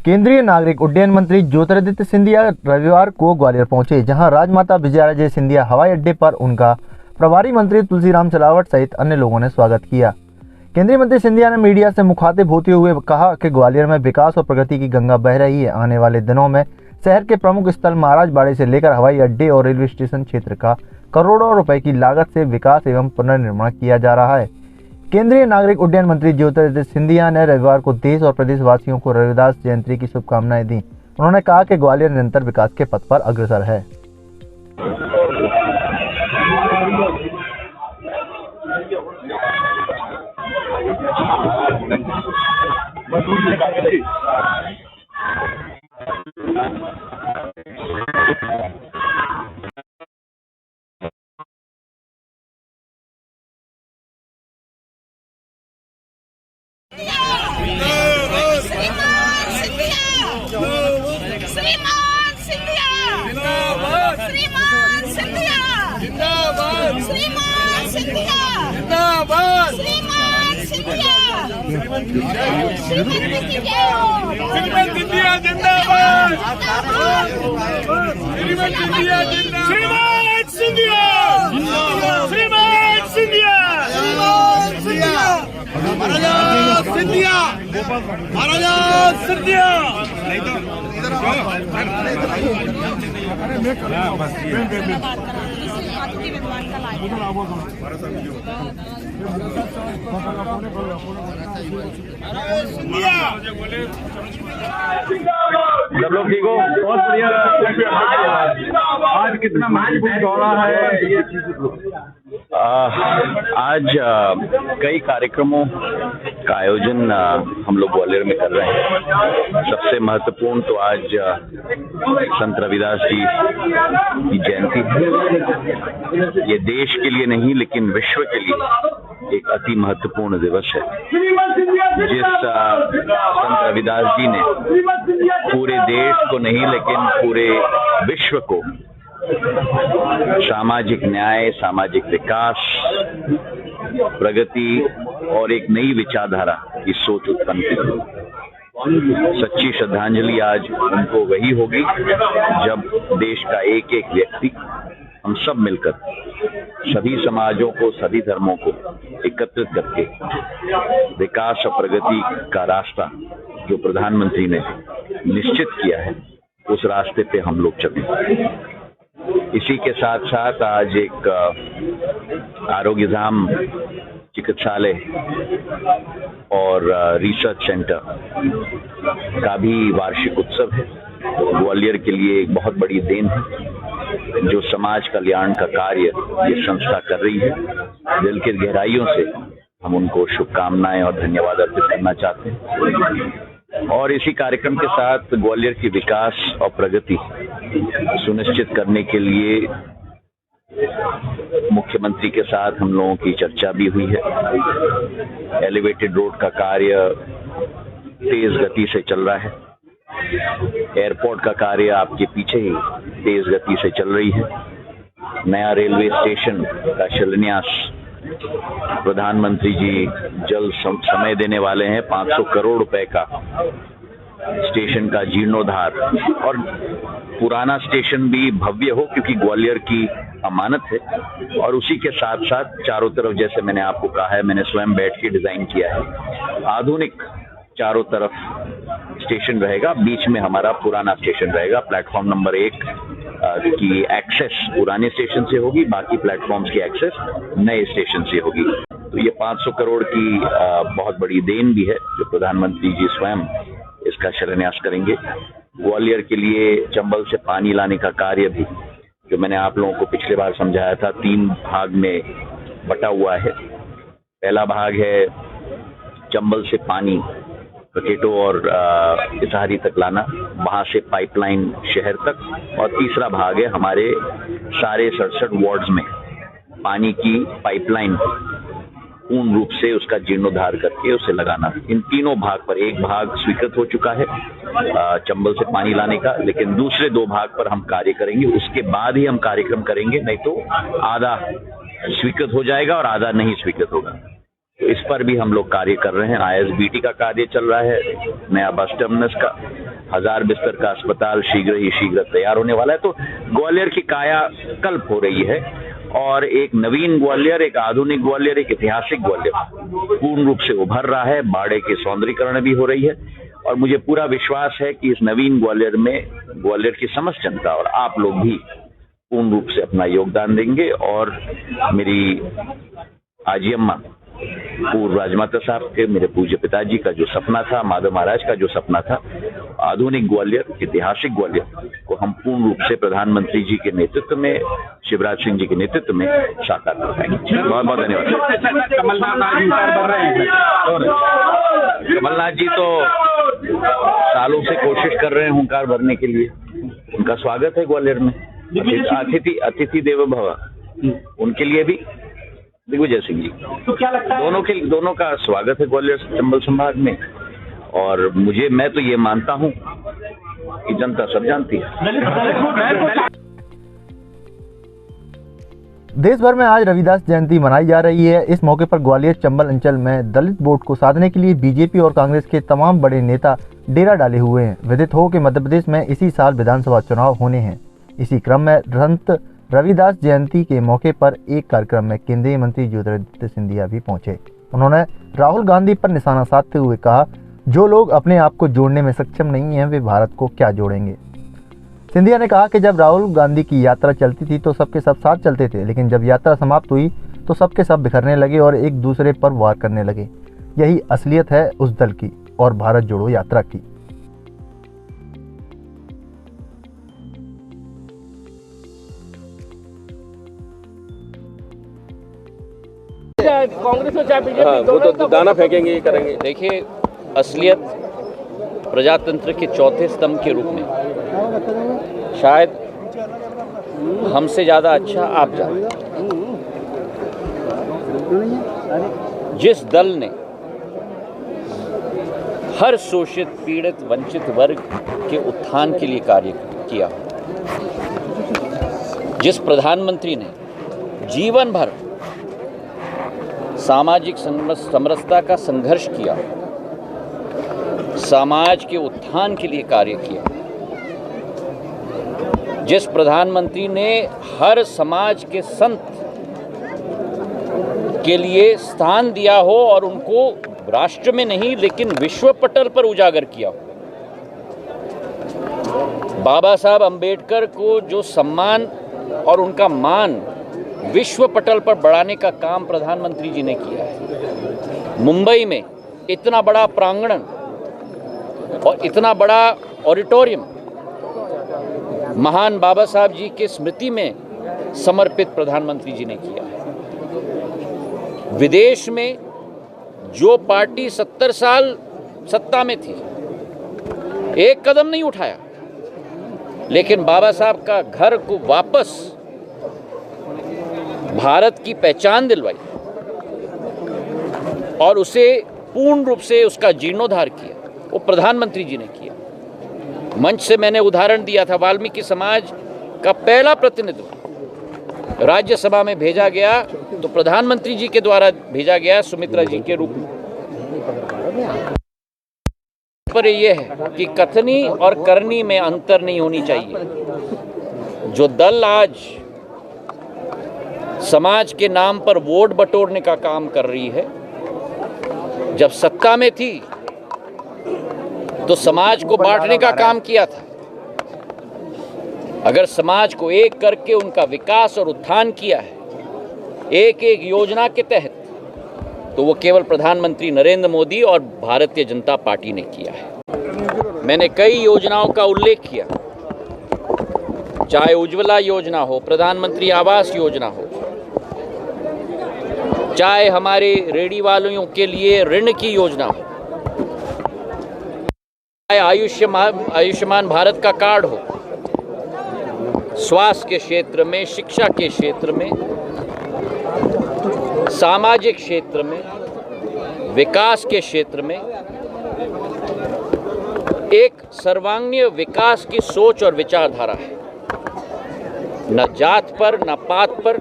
केंद्रीय नागरिक उड्डयन मंत्री ज्योतिरादित्य सिंधिया रविवार को ग्वालियर पहुंचे, जहां राजमाता विजयाराजे सिंधिया हवाई अड्डे पर उनका प्रभारी मंत्री तुलसीराम सिलावट सहित अन्य लोगों ने स्वागत किया। केंद्रीय मंत्री सिंधिया ने मीडिया से मुखातिब होते हुए कहा कि ग्वालियर में विकास और प्रगति की गंगा बह रही है। आने वाले दिनों में शहर के प्रमुख स्थल महाराजबाड़े से लेकर हवाई अड्डे और रेलवे स्टेशन क्षेत्र का करोड़ों रुपए की लागत से विकास एवं पुनर्निर्माण किया जा रहा है। केंद्रीय नागरिक उड्डयन मंत्री ज्योतिरादित्य सिंधिया ने रविवार को देश और प्रदेशवासियों को रविदास जयंती की शुभकामनाएं दी। उन्होंने कहा कि ग्वालियर निरंतर विकास के पथ पर अग्रसर है। सब लोग ठीक हो? बहुत बढ़िया। आज कितना महत्वपूर्ण दौरा है ये चीज? आज कई कार्यक्रमों का आयोजन हम लोग ग्वालियर में कर रहे हैं। सबसे महत्वपूर्ण तो आज संत रविदास जी की जयंती है। ये देश के लिए नहीं लेकिन विश्व के लिए एक अति महत्वपूर्ण दिवस है, जिस संत रविदास जी ने पूरे देश को नहीं लेकिन पूरे विश्व को सामाजिक न्याय, सामाजिक विकास, प्रगति और एक नई विचारधारा की सोच उत्पन्न की। सच्ची श्रद्धांजलि आज उनको वही होगी जब देश का एक एक व्यक्ति, हम सब मिलकर सभी समाजों को, सभी धर्मों को एकत्रित करके विकास और प्रगति का रास्ता जो प्रधानमंत्री ने निश्चित किया है, उस रास्ते पे हम लोग चलें। इसी के साथ साथ आज एक आरोग्यधाम चिकित्सालय और रिसर्च सेंटर का भी वार्षिक उत्सव है। ग्वालियर के लिए एक बहुत बड़ी देन है जो समाज कल्याण का कार्य ये संस्था कर रही है। दिल की गहराइयों से हम उनको शुभकामनाएं और धन्यवाद अर्पित करना चाहते हैं। और इसी कार्यक्रम के साथ ग्वालियर की विकास और प्रगति सुनिश्चित करने के लिए मुख्यमंत्री के साथ हम लोगों की चर्चा भी हुई है। एलिवेटेड रोड का कार्य तेज गति से चल रहा है। एयरपोर्ट का कार्य आपके पीछे ही तेज गति से चल रही है। नया रेलवे स्टेशन का शिलान्यास प्रधानमंत्री जी जल्द समय देने वाले हैं। 500 करोड़ रुपए का स्टेशन का जीर्णोद्धार, और पुराना स्टेशन भी भव्य हो क्योंकि ग्वालियर की अमानत है। और उसी के साथ साथ चारों तरफ, जैसे मैंने आपको कहा है, मैंने स्वयं बैठ के डिजाइन किया है, आधुनिक चारों तरफ स्टेशन रहेगा। बीच में हमारा पुराना स्टेशन रहेगा। प्लेटफॉर्म नंबर 1 की एक्सेस पुराने स्टेशन से होगी, बाकी प्लेटफॉर्म्स की एक्सेस नए स्टेशन से होगी। तो ये 500 करोड़ की बहुत बड़ी देन भी है जो प्रधानमंत्री जी स्वयं इसका शिलान्यास करेंगे। ग्वालियर के लिए चंबल से पानी लाने का कार्य भी, जो मैंने आप लोगों को पिछले बार समझाया था, 3 भाग में बटा हुआ है। पहला भाग है चंबल से पानी पकेटो और इसारी तक लाना, वहां से पाइपलाइन शहर तक, और तीसरा भाग है हमारे सारे 67 वार्ड्स में पानी की पाइपलाइन पूर्ण रूप से उसका जीर्णोद्धार करके उसे लगाना। इन तीनों भाग पर एक भाग स्वीकृत हो चुका है चंबल से पानी लाने का, लेकिन दूसरे 2 भाग पर हम कार्य करेंगे। उसके बाद ही हम कार्यक्रम करेंगे, नहीं तो आधा स्वीकृत हो जाएगा और आधा नहीं स्वीकृत होगा। तो इस पर भी हम लोग कार्य कर रहे हैं। ISBT का कार्य चल रहा है, नया बस टर्मिनस का, 1000 बिस्तर का अस्पताल शीघ्र तैयार होने वाला है। तो ग्वालियर की काया कल्प हो रही है और एक नवीन ग्वालियर, एक आधुनिक ग्वालियर, एक ऐतिहासिक ग्वालियर पूर्ण रूप से उभर रहा है। बाड़े की सौंदर्यीकरण भी हो रही है और मुझे पूरा विश्वास है कि इस नवीन ग्वालियर में ग्वालियर की समस्त जनता और आप लोग भी पूर्ण रूप से अपना योगदान देंगे और मेरी आजी अम्मा पूर्व राजमाता साहब के, मेरे पूज्य पिताजी का जो सपना था, माधव महाराज का जो सपना था, आधुनिक ग्वालियर, ऐतिहासिक ग्वालियर को हम पूर्ण रूप से प्रधानमंत्री जी के नेतृत्व में, शिवराज सिंह जी के नेतृत्व में साकार कर पाएंगे। बहुत बहुत धन्यवाद। कमलनाथ जी तो सालों से कोशिश कर रहे हैं हुंकार भरने के लिए। उनका स्वागत है ग्वालियर में, अतिथि देवो भव, उनके लिए भी दिग्विजय सिंह जी, तो क्या लगता है दोनों का स्वागत है ग्वालियर चंबल संभाग में। और मैं तो ये मानता हूं कि जनता सब जानती है। देश भर में आज रविदास जयंती मनाई जा रही है। इस मौके पर ग्वालियर चंबल अंचल में दलित वोट को साधने के लिए बीजेपी और कांग्रेस के तमाम बड़े नेता डेरा डाले हुए हैं। विदित हो कि मध्य प्रदेश में इसी साल विधानसभा चुनाव होने हैं। इसी क्रम में संत रविदास जयंती के मौके पर एक कार्यक्रम में केंद्रीय मंत्री ज्योतिरादित्य सिंधिया भी पहुंचे। उन्होंने राहुल गांधी पर निशाना साधते हुए कहा, जो लोग अपने आप को जोड़ने में सक्षम नहीं हैं वे भारत को क्या जोड़ेंगे। सिंधिया ने कहा कि जब राहुल गांधी की यात्रा चलती थी तो सबके सब साथ चलते थे, लेकिन जब यात्रा समाप्त हुई तो सबके सब बिखरने लगे और एक दूसरे पर वार करने लगे। यही असलियत है उस दल की और भारत जोड़ो यात्रा की। कांग्रेस और चाहे बीजेपी वो तो दाना फेंकेंगे, ये करेंगे। देखिए, असलियत प्रजातंत्र के चौथे स्तंभ के रूप में शायद हमसे ज़्यादा अच्छा आप जानते हैं। जिस दल ने हर शोषित, पीड़ित, वंचित वर्ग के उत्थान के लिए कार्य किया, जिस प्रधानमंत्री ने जीवन भर सामाजिक समरसता का संघर्ष किया, समाज के उत्थान के लिए कार्य किया, जिस प्रधानमंत्री ने हर समाज के संत के लिए स्थान दिया हो और उनको राष्ट्र में नहीं लेकिन विश्व पटल पर उजागर किया हो, बाबा साहब अंबेडकर को जो सम्मान और उनका मान विश्व पटल पर बढ़ाने का काम प्रधानमंत्री जी ने किया है। मुंबई में इतना बड़ा प्रांगण और इतना बड़ा ऑडिटोरियम महान बाबा साहब जी के स्मृति में समर्पित प्रधानमंत्री जी ने किया है। विदेश में जो पार्टी 70 साल सत्ता में थी, एक कदम नहीं उठाया, लेकिन बाबा साहब का घर को वापस भारत की पहचान दिलवाई और उसे पूर्ण रूप से उसका जीर्णोद्धार किया, वो प्रधानमंत्री जी ने किया। मंच से मैंने उदाहरण दिया था, वाल्मीकि समाज का पहला प्रतिनिधित्व राज्यसभा में भेजा गया तो प्रधानमंत्री जी के द्वारा भेजा गया, सुमित्रा जी के रूप में। पर यह है कि कथनी और करनी में अंतर नहीं होनी चाहिए। जो दल आज समाज के नाम पर वोट बटोरने का काम कर रही है, जब सत्ता में थी तो समाज को बांटने का काम किया था। अगर समाज को एक करके उनका विकास और उत्थान किया है एक एक योजना के तहत, तो वो केवल प्रधानमंत्री नरेंद्र मोदी और भारतीय जनता पार्टी ने किया है। मैंने कई योजनाओं का उल्लेख किया, चाहे उज्ज्वला योजना हो, प्रधानमंत्री आवास योजना हो, चाहे हमारे रेहड़ी वालों के लिए ऋण की योजना हो, चाहे आयुष्मान भारत का कार्ड हो, स्वास्थ्य के क्षेत्र में, शिक्षा के क्षेत्र में, सामाजिक क्षेत्र में, विकास के क्षेत्र में एक सर्वांगीण विकास की सोच और विचारधारा है। न जात पर, न पात पर,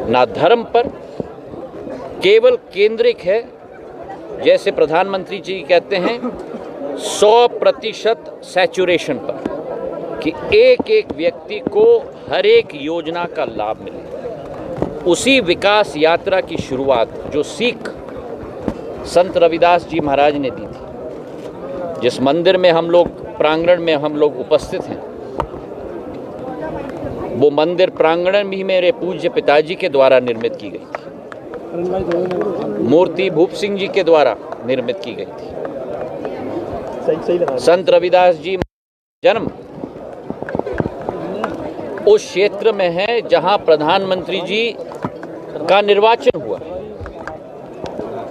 न धर्म पर, केवल केंद्रिक है। जैसे प्रधानमंत्री जी कहते हैं, 100% सैचुरेशन पर कि एक एक व्यक्ति को हर एक योजना का लाभ मिले। उसी विकास यात्रा की शुरुआत जो सीख संत रविदास जी महाराज ने दी थी, जिस मंदिर में हम लोग प्रांगण में हम लोग उपस्थित हैं, वो मंदिर प्रांगण भी मेरे पूज्य पिताजी के द्वारा निर्मित की गई थी, मूर्ति भूप सिंह जी के द्वारा निर्मित की गई थी। संत रविदास जी जन्म उस क्षेत्र में है जहां प्रधानमंत्री जी का निर्वाचन हुआ।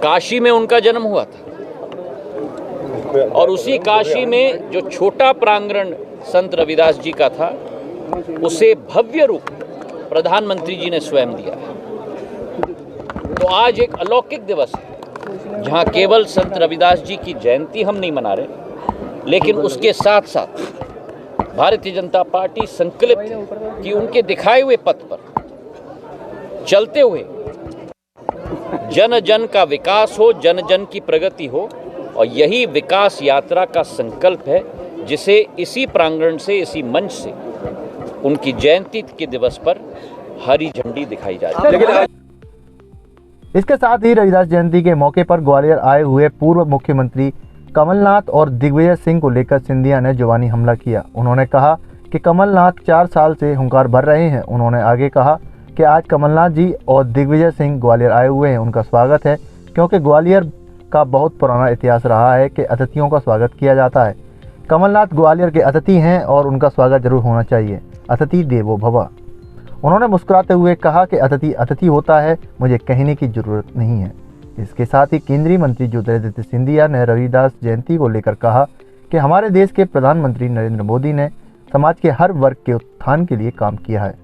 काशी में उनका जन्म हुआ था और उसी काशी में जो छोटा प्रांगण संत रविदास जी का था, उसे भव्य रूप प्रधानमंत्री जी ने स्वयं दिया है। तो आज एक अलौकिक दिवस है जहां केवल संत रविदास जी की जयंती हम नहीं मना रहे, लेकिन उसके साथ साथ भारतीय जनता पार्टी संकल्पित है कि उनके दिखाए हुए पथ पर चलते हुए जन जन का विकास हो, जन जन की प्रगति हो, और यही विकास यात्रा का संकल्प है जिसे इसी प्रांगण से, इसी मंच से उनकी जयंती के दिवस पर हरी झंडी दिखाई जाती है। इसके साथ ही रविदास जयंती के मौके पर ग्वालियर आए हुए पूर्व मुख्यमंत्री कमलनाथ और दिग्विजय सिंह को लेकर सिंधिया ने जुबानी हमला किया। उन्होंने कहा कि कमलनाथ 4 साल से हुंकार भर रहे हैं। उन्होंने आगे कहा कि आज कमलनाथ जी और दिग्विजय सिंह ग्वालियर आए हुए हैं, उनका स्वागत है, क्योंकि ग्वालियर का बहुत पुराना इतिहास रहा है कि अतिथियों का स्वागत किया जाता है। कमलनाथ ग्वालियर के अतिथि हैं और उनका स्वागत जरूर होना चाहिए। अतिथि देवो भव। उन्होंने मुस्कुराते हुए कहा कि अतिथि अतिथि होता है, मुझे कहने की जरूरत नहीं है। इसके साथ ही केंद्रीय मंत्री ज्योतिरादित्य सिंधिया ने रविदास जयंती को लेकर कहा कि हमारे देश के प्रधानमंत्री नरेंद्र मोदी ने समाज के हर वर्ग के उत्थान के लिए काम किया है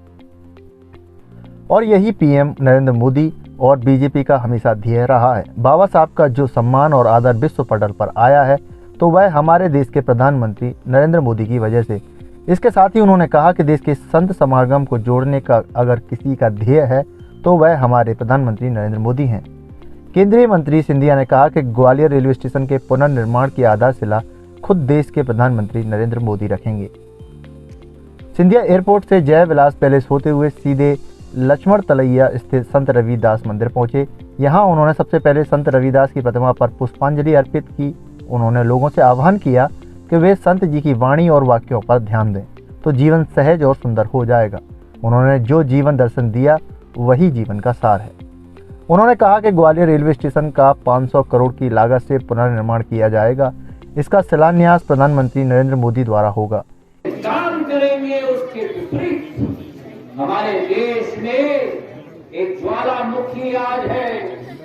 और यही पीएम नरेंद्र मोदी और बीजेपी का हमेशा ध्येय रहा है। बाबा साहब का जो सम्मान और आदर विश्व पटल पर आया है, तो वह हमारे देश के प्रधानमंत्री नरेंद्र मोदी की वजह से। इसके साथ ही उन्होंने कहा कि देश के संत समागम को जोड़ने का अगर किसी का ध्येय है तो वह हमारे प्रधानमंत्री नरेंद्र मोदी हैं। केंद्रीय मंत्री सिंधिया ने कहा कि ग्वालियर रेलवे स्टेशन के पुनर्निर्माण की आधारशिला खुद देश के प्रधानमंत्री नरेंद्र मोदी रखेंगे। सिंधिया एयरपोर्ट से जय विलास पैलेस होते हुए सीधे लक्ष्मण तलैया स्थित संत रविदास मंदिर पहुंचे। यहां उन्होंने सबसे पहले संत रविदास की प्रतिमा पर पुष्पांजलि अर्पित की। उन्होंने लोगों से आह्वान किया कि वे संत जी की वाणी और वाक्यों पर ध्यान दें तो जीवन सहज और सुंदर हो जाएगा। उन्होंने जो जीवन दर्शन दिया वही जीवन का सार है। उन्होंने कहा कि ग्वालियर रेलवे स्टेशन का 500 करोड़ की लागत से पुनर्निर्माण किया जाएगा। इसका शिलान्यास प्रधानमंत्री नरेंद्र मोदी द्वारा होगा। काम करेंगे उसके विपरीत हमारे देश में एक ज्वालामुखी आज है,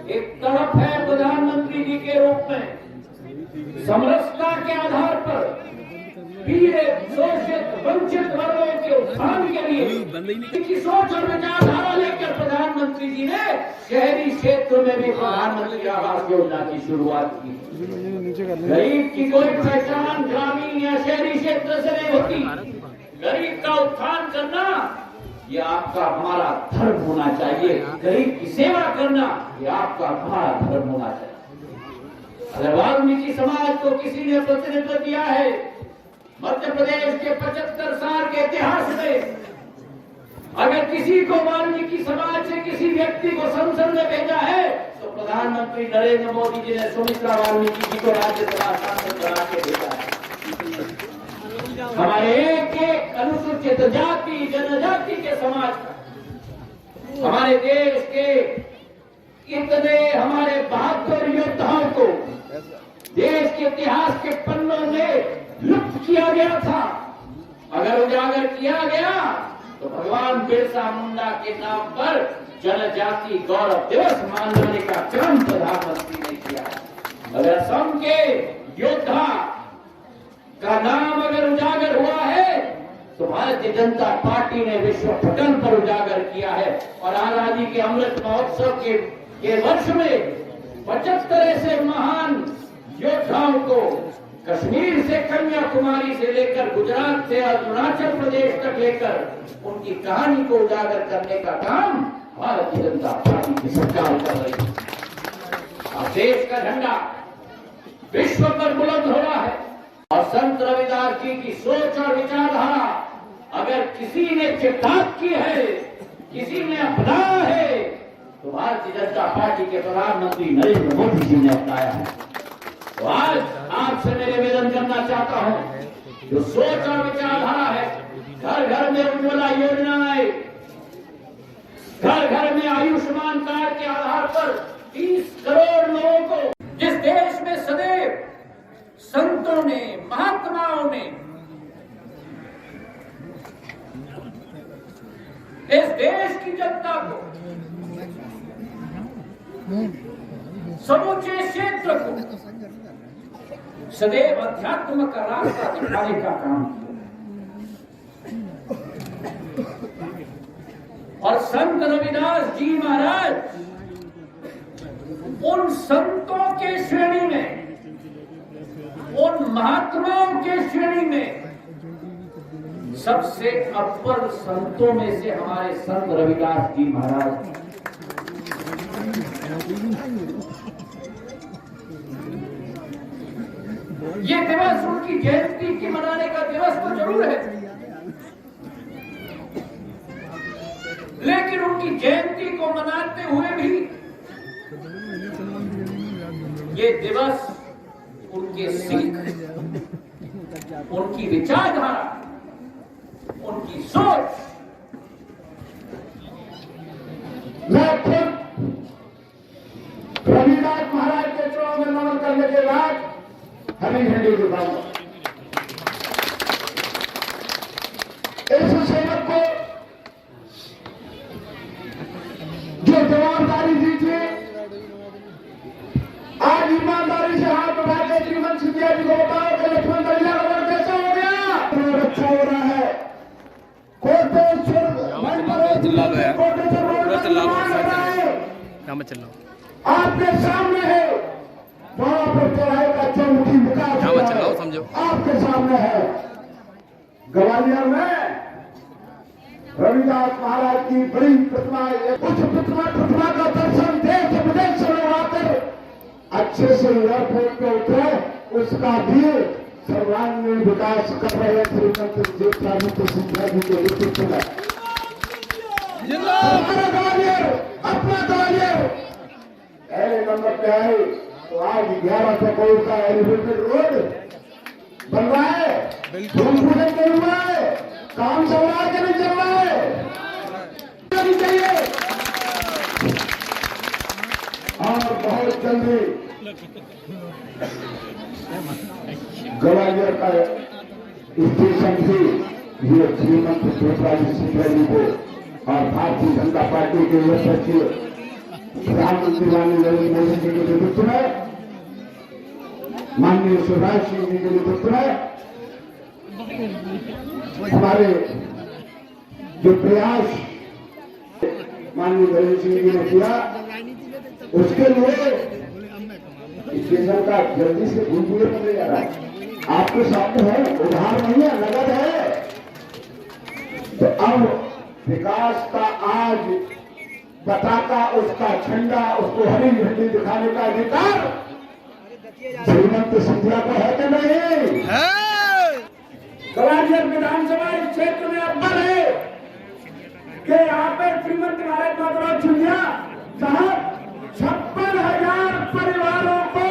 एक तड़प है प्रधानमंत्री जी के रूप में। समरसता के आधार पर पीड़ित, शोषित, वंचित वर्गों के उत्थान के लिए की सोच और विचारधारा लेकर प्रधानमंत्री जी ने शहरी क्षेत्र में भी प्रधानमंत्री आवास योजना की शुरुआत की। गरीब की कोई पहचान ग्रामीण या शहरी क्षेत्र से नहीं होती। गरीब का उत्थान करना ये आपका हमारा धर्म होना चाहिए। गरीब की सेवा करना ये आपका हमारा धर्म होना चाहिए। अगर वाल्मीकि समाज को किसी ने प्रतिनिधित्व किया है मध्य प्रदेश के 75 साल के इतिहास में, अगर किसी को वाल्मीकि समाज से किसी व्यक्ति को संसद में भेजा है तो प्रधानमंत्री नरेंद्र मोदी जी ने सुमित्रा वाल्मीकि जी को राज्यसभा सांसद बना के भेजा है। हमारे एक एक अनुसूचित जाति जनजाति के समाज का, हमारे देश के इतने हमारे बहादुर योद्धाओं को देश के इतिहास के पन्नों में लुप्त किया गया था। अगर उजागर किया गया तो भगवान बिरसा मुंडा के नाम पर जनजाति गौरव दिवस मनाने का क्रम प्रधानमंत्री ने किया। अगर असम के योद्धा का नाम अगर उजागर हुआ है तो भारतीय जनता पार्टी ने विश्व पटल पर उजागर किया है। और आजादी के अमृत महोत्सव के वर्ष में 75 ऐसे महान योद्धाओं को कश्मीर से कन्याकुमारी से लेकर गुजरात से अरुणाचल प्रदेश तक लेकर उनकी कहानी को उजागर करने का काम भारतीय जनता पार्टी की सरकार कर रही है। अब देश का झंडा विश्व पर बुलंद हो रहा है। और संत रविदास जी की सोच और विचारधारा अगर किसी ने चिट्ठात की है, किसी ने अपनाया है, तो भारतीय जनता पार्टी के प्रधानमंत्री नरेंद्र मोदी जी ने अपनाया है। तो आज आपसे मैं निवेदन करना चाहता हूं, जो सोच और विचारधारा है, घर घर में उज्ज्वला योजना है, घर घर में आयुष्मान कार्ड के आधार पर 30 करोड़ लोगों को, जिस देश में सदैव संतों ने, महात्माओं ने इस देश की जनता को, समूचे क्षेत्र को सदैव अध्यात्म का रास्ता दिखाने का काम किया। और संत रविदास जी महाराज उन संतों के श्रेणी में, उन महात्माओं के श्रेणी में सबसे अव्वल संतों में से हमारे संत रविदास जी महाराज। ये दिवस उनकी जयंती की मनाने का दिवस तो जरूर है, लेकिन उनकी जयंती को मनाते हुए भी ये दिवस उनके सीख, उनकी विचारधारा, उनकी सोच, मैं खुद रविदास महाराज के चरणों में नमन करने के बाद हरी झंडी दिखाऊंगा। इस सेवक को जो जवाबदारी दी थी, आज ईमानदारी से हाथ उठा के श्रीमन सिंधिया जी को बताओ कि लक्ष्मण दरिया का कैसा हो गया, अच्छा हो रहा है। आपके सामने है वहां पर चढ़ाई का चौमुखी विकास समझो, आपके सामने है। ग्वालियर में रविदास महाराज की बड़ी प्रतिमा, उस प्रतिमा का दर्शन देश विदेश से आकर अच्छे से एयरपोर्ट पे उतरे, उसका भी सर्वांगीण विकास कर रहे श्रीमंत सिंधिया जी के नेतृत्व में। हमारा ग्वालियर, अपना ग्वालियर पहले नंबर पे आए तो आज 1100 करोड़ का एलिवेटेड रोड बन रहा है, भूमिपूजन नहीं हुआ है, काम चल रहा है कि नहीं चल रहा है, चाहिए। और बहुत जल्दी ग्वालियर का स्टेशन भी ये श्रीमंत सिंधिया जी को और भारतीय जनता पार्टी के सचिव प्रधानमंत्री माननीय नरेंद्र मोदी जी के नेतृत्व में, माननीय शिवराज सिंह जी के नेतृत्व में हमारे जो प्रयास माननीय नरेंद्र सिंह जी ने किया, उसके लिए स्टेशन का जल्दी से भूमिपूजन करने जा रहा है। आपके सामने है, उधार नहीं है, नगद है। तो अब विकास का आज पताका, उसका झंडा, उसको हरी झंडी दिखाने का अधिकार श्रीमंत सिंधिया को है कि नहीं? ग्वालियर विधानसभा इस क्षेत्र में अव्वल है कि यहाँ पे श्रीमंत महाराज माधवराव सिंधिया साहब 56,000 परिवारों को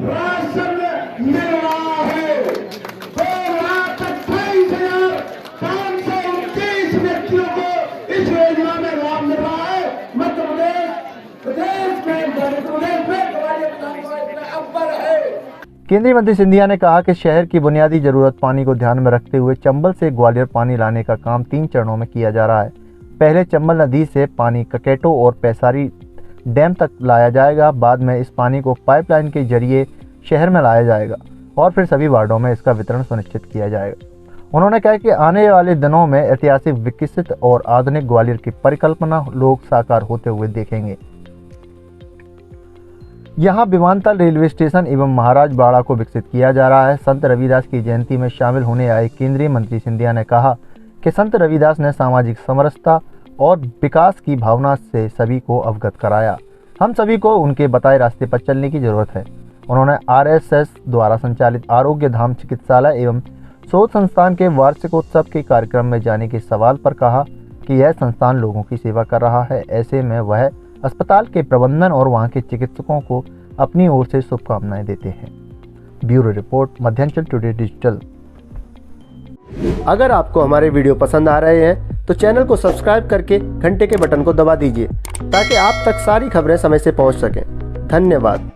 राशन मिल रहा है। 2,28,529 व्यक्तियों को इस योजना में लाभ मिल रहा है। मध्य प्रदेश में ग्वालियर विधानसभा अव्वल है। केंद्रीय मंत्री सिंधिया ने कहा कि शहर की बुनियादी जरूरत पानी को ध्यान में रखते हुए चंबल से ग्वालियर पानी लाने का काम 3 चरणों में किया जा रहा है। पहले चंबल नदी से पानी ककेटो और पैसारी डैम तक लाया जाएगा, बाद में इस पानी को पाइपलाइन के जरिए शहर में लाया जाएगा और फिर सभी वार्डों में इसका वितरण सुनिश्चित किया जाएगा। उन्होंने कहा कि आने वाले दिनों में ऐतिहासिक, विकसित और आधुनिक ग्वालियर की परिकल्पना लोग साकार होते हुए देखेंगे। यहाँ विमानतल, रेलवे स्टेशन एवं महाराज बाड़ा को विकसित किया जा रहा है। संत रविदास की जयंती में शामिल होने आए केंद्रीय मंत्री सिंधिया ने कहा कि संत रविदास ने सामाजिक समरसता और विकास की भावना से सभी को अवगत कराया। हम सभी को उनके बताए रास्ते पर चलने की जरूरत है। उन्होंने आरएसएस द्वारा संचालित आरोग्य धाम चिकित्सालय एवं शोध संस्थान के वार्षिकोत्सव के कार्यक्रम में जाने के सवाल पर कहा कि यह संस्थान लोगों की सेवा कर रहा है, ऐसे में वह अस्पताल के प्रबंधन और वहां के चिकित्सकों को अपनी ओर से शुभकामनाएं देते हैं। Bureau report, Madhyanchal today digital. अगर आपको हमारे वीडियो पसंद आ रहे हैं तो चैनल को सब्सक्राइब करके घंटे के बटन को दबा दीजिए ताकि आप तक सारी खबरें समय से पहुंच सकें। धन्यवाद।